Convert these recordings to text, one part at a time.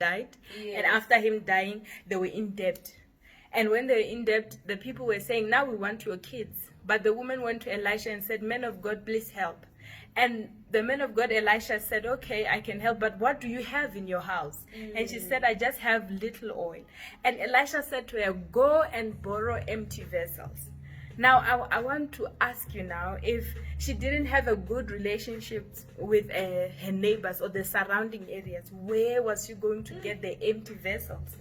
died. Yes. And after him dying, they were in debt. And when they were in debt, the people were saying, now we want your kids. But the woman went to Elisha and said, "Men of God, please help." And the man of God, Elisha, said, "Okay, I can help, but what do you have in your house?" And she said, "I just have little oil." And Elisha said to her, "Go and borrow empty vessels." Now, I want to ask you now, if she didn't have a good relationship with her neighbors or the surrounding areas, where was she going to get the empty vessels?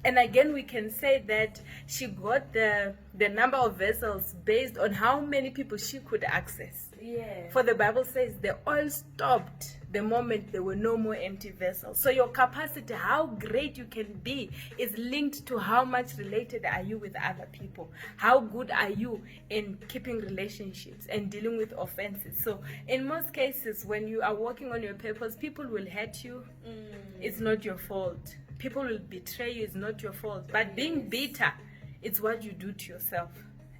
And again, we can say that she got the number of vessels based on how many people she could access. Yeah. For the Bible says the oil stopped the moment there were no more empty vessels. So your capacity, how great you can be, is linked to how much related are you with other people. How good are you in keeping relationships and dealing with offenses. So in most cases, when you are working on your purpose, people will hurt you. It's not your fault. People will betray you. It's not your fault. But being bitter, it's what you do to yourself.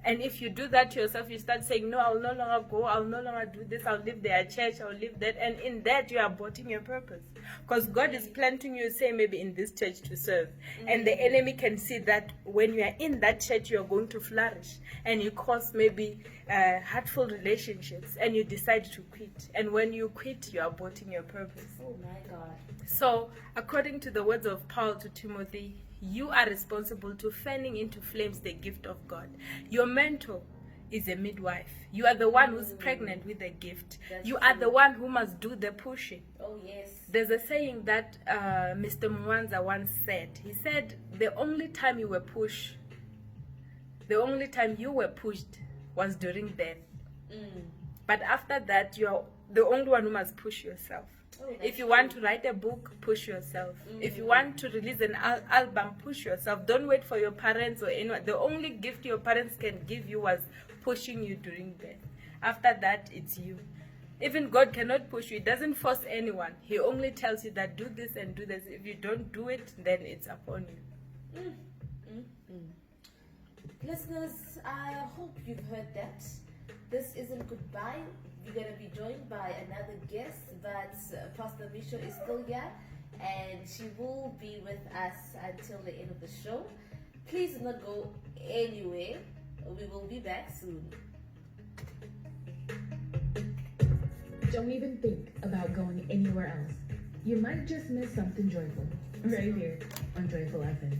And if you do that to yourself, you start saying, "No, I'll no longer go, I'll no longer do this, I'll leave their church, I'll leave that." And in that, you are aborting your purpose. Because God is planting you, say, maybe in this church to serve. And the enemy can see that when you are in that church, you are going to flourish. And you cause maybe hurtful relationships. And you decide to quit. And when you quit, you are aborting your purpose. Oh my God. So, according to the words of Paul to Timothy, you are responsible to fanning into flames the gift of God. Your mentor is a midwife. You are the one who's pregnant with the gift. You are the one who must do the pushing. Oh yes. There's a saying that Mr. Mwanza once said. He said, the only time you were pushed was during death. But after that, you're the only one who must push yourself. Oh, If you want to write a book, push yourself. If you want to release an album, push yourself. Don't wait for your parents or anyone. The only gift your parents can give you was pushing you during death. After that, it's you. Even God cannot push you. He doesn't force anyone. He only tells you that do this and do this. If you don't do it, then it's upon you. Listeners, I hope you've heard that. This isn't goodbye. We're going to be joined by another guest, but Pastor Misho is still here and she will be with us until the end of the show. Please do not go anywhere. We will be back soon. Don't even think about going anywhere else. You might just miss something joyful right here on Joyful FM.